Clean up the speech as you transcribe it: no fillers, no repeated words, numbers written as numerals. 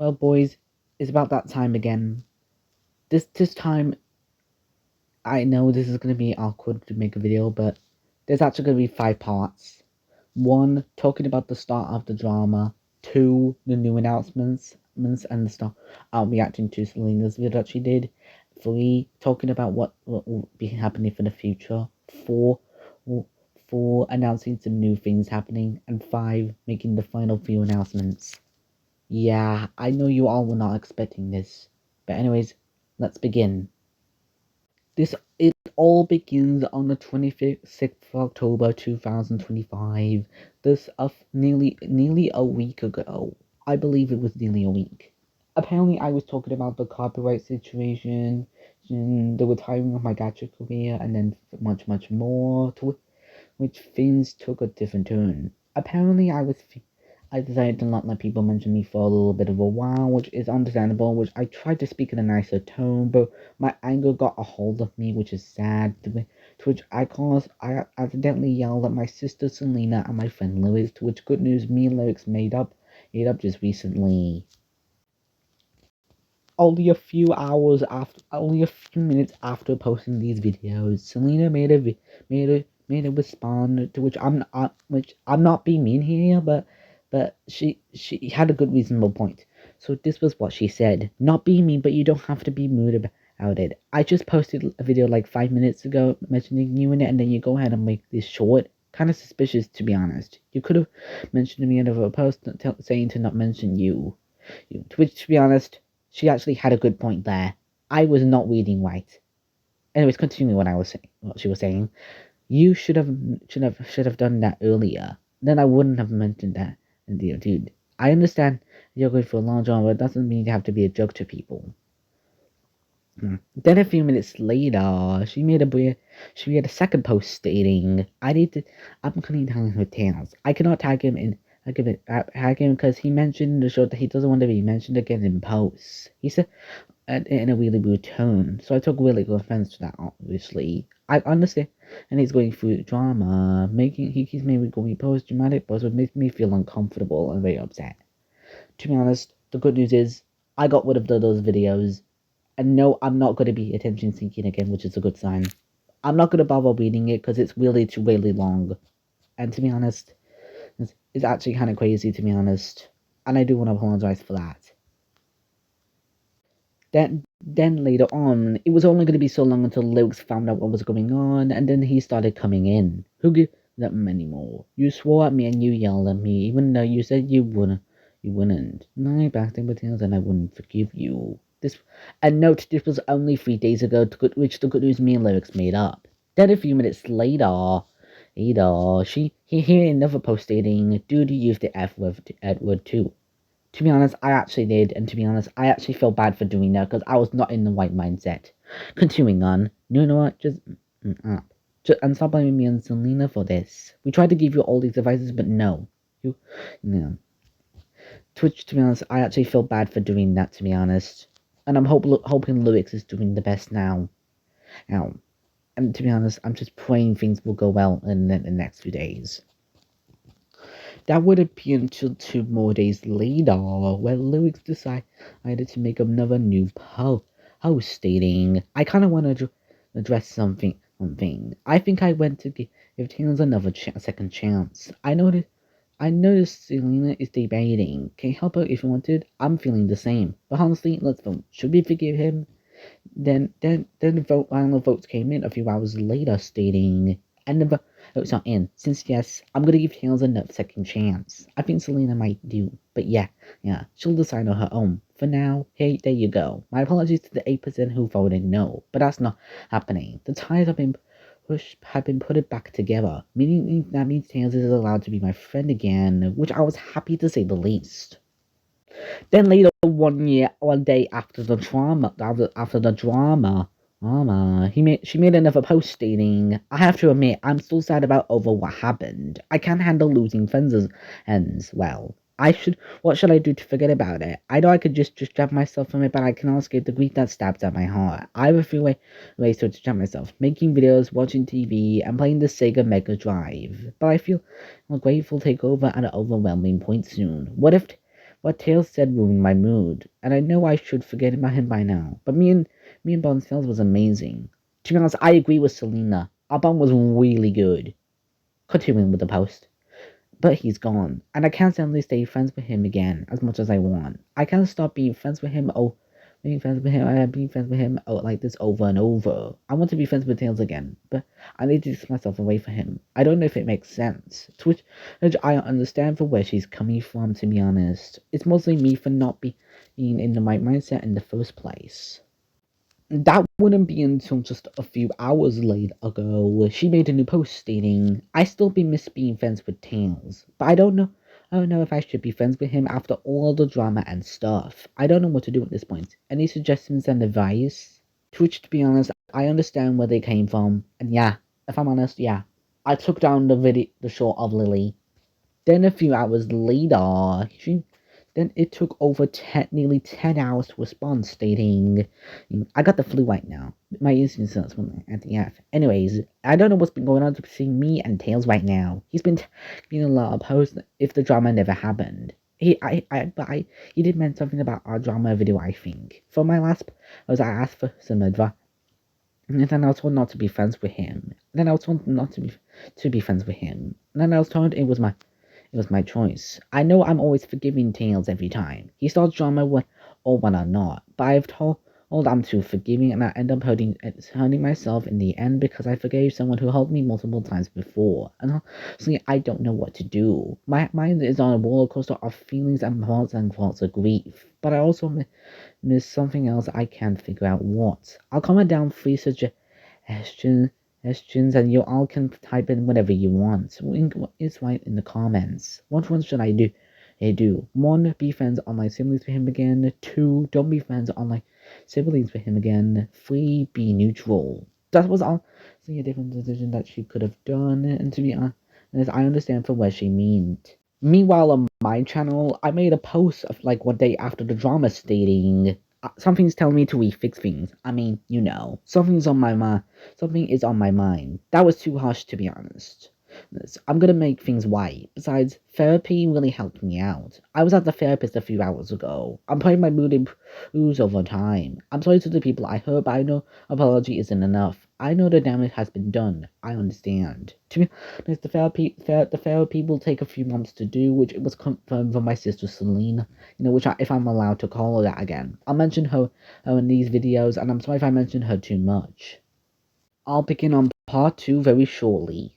Well, boys, it's about that time again. This time, I know this is gonna be awkward to make a video, but there's actually gonna be 5 parts. 1, talking about the start of the drama. 2, the new announcements and the stuff. Reacting to Selina's video that she did. 3, talking about what will be happening for the future. 4, 4, announcing some new things happening, and 5, making the final few announcements. Yeah, I know you all were not expecting this. But anyways, let's begin. It all begins on the 26th of October 2025. This of nearly a week ago. I believe it was nearly a week. Apparently I was talking about the copyright situation, the retiring of my gacha career, and then much more, to which things took a different turn. Apparently I decided to not let people mention me for a little bit of a while, which is understandable, which I tried to speak in a nicer tone, but my anger got a hold of me, which is sad, to which I accidentally yelled at my sister Selina and my friend Lewis, to which good news, me and Lewis made up just recently. Only a few minutes after posting these videos, Selina made a respond, to which I'm not being mean here, but she had a good reasonable point. So this was what she said. Not being mean, but you don't have to be rude about it. I just posted a video like 5 minutes ago mentioning you in it, and then you go ahead and make this short. Kind of suspicious, to be honest. You could have mentioned me in a post saying to not mention you. To which, to be honest, she actually had a good point there. I was not reading right. Anyways, continuing what she was saying. You should have done that earlier. Then I wouldn't have mentioned that. And dude, I understand you're going for a long job, but it doesn't mean you have to be a jerk to people. Then a few minutes later, she made a second post stating, I'm cutting down her tails. I cannot tag him because he mentioned in the show that he doesn't want to be mentioned again in posts. He said in a really rude tone, so I took really good offense to that, obviously. I understand, and he's going through drama, he's maybe going post dramatic posts, which makes me feel uncomfortable and very upset. To be honest, the good news is, I got rid of those videos. And no, I'm not going to be attention seeking again, which is a good sign. I'm not going to bother reading it because it's really long. And to be honest, it's actually kind of crazy, to be honest. And I do want to apologize for that. Then later on, it was only going to be so long until Lewis found out what was going on, and then he started coming in. Who gives them anymore? You swore at me and you yelled at me, even though you said you wouldn't. And I backed in with things and I wouldn't forgive you. And note, this was only 3 days ago, which the good news me and Lyrics made up. Then a few minutes later, he heard another post stating, dude, you used the F word, Edward too. To be honest, I actually did, and to be honest, I actually felt bad for doing that, because I was not in the right mindset. Continuing on, you know what, and stop blaming me and Selina for this. We tried to give you all these advices, but no. Twitch, to be honest, I actually feel bad for doing that, to be honest. And I'm hoping Lewis is doing the best now. And to be honest, I'm just praying things will go well in the next few days. That wouldn't be until 2 more days later, where Lewis decided to make another new post stating, I kind of want to address something. I think I went to give Tails another second chance. I noticed Selina is debating. Can you help her if you wanted? I'm feeling the same. But honestly, let's vote. Should we forgive him? Then the final votes came in a few hours later stating, and the votes are in. Since yes, I'm gonna give Tails a second chance. I think Selina might do. But yeah, she'll decide on her own. For now, hey, there you go. My apologies to the 8% who voted no, but that's not happening. The ties have been put back together, meaning that means Tails is allowed to be my friend again, which I was happy to say the least. Then later one day after the drama, she made another post stating, I have to admit, I'm still sad about over what happened. I can't handle losing friends as well. What should I do to forget about it? I know I could just distract myself from it, but I cannot escape the grief that stabs at my heart. I have a few ways to distract myself. Making videos, watching TV, and playing the Sega Mega Drive. But I feel a grateful take over at an overwhelming point soon. What if What Tails said ruined my mood, and I know I should forget about him by now. But me and Bond's sales was amazing. To be honest, I agree with Selina. Our bond was really good. Continuing with the post. But he's gone, and I can't suddenly stay friends with him again as much as I want. I can't stop being friends with him. Being friends with him. Oh, like this over and over. I want to be friends with Tails again, but I need to distance myself away from him. I don't know if it makes sense. To which I understand for where she's coming from. To be honest, it's mostly me for not being in the right mindset in the first place. That wouldn't be until just a few hours later ago. She made a new post stating, "I still be miss being friends with Tails, but I don't know. I don't know if I should be friends with him after all the drama and stuff. I don't know what to do at this point. Any suggestions and advice?" To which, to be honest, I understand where they came from, and yeah, if I'm honest, yeah, I took down the shot of Lily. Then a few hours later, then it took over nearly 10 hours to respond, stating, "I got the flu right now. My immune system's at the F. Anyways, I don't know what's been going on between me and Tails right now. He's been being a lot of posts if the drama never happened. He did mention something about our drama video, I think. For my last, I asked for some advice. And then I was told not to be friends with him. And then I was told not to be friends with him. And then I was told it was my choice. I know I'm always forgiving Tails every time. He starts drama when I'm not. But I've told I'm too forgiving, and I end up hurting myself in the end because I forgave someone who hurt me multiple times before. And honestly, I don't know what to do. My mind is on a roller coaster of feelings and thoughts of grief. But I also miss something else. I can't figure out what. I'll comment down 3 suggestions, and you all can type in whatever you want. It's right in the comments. What one should I do? 1. Be friends online siblings with him again. 2. Don't be friends online siblings with him again. 3. Be neutral. That was all. A different decision that she could have done, and to be honest, I understand for what she meant. Meanwhile, on my channel, I made a post of like 1 day after the drama stating, "Something's telling me to refix things. I mean, something's on my mind. Something is on my mind." That was too harsh, to be honest. I'm gonna make things right. Besides, therapy really helped me out. I was at the therapist a few hours ago. I'm praying my mood improves over time. I'm sorry to the people I hurt, but I know apology isn't enough. I know the damage has been done. I understand. To be honest, the therapy will take a few months to do, which it was confirmed from my sister Selina. Which if I'm allowed to call her that again. I'll mention her in these videos, and I'm sorry if I mention her too much. I'll begin on part 2 very shortly.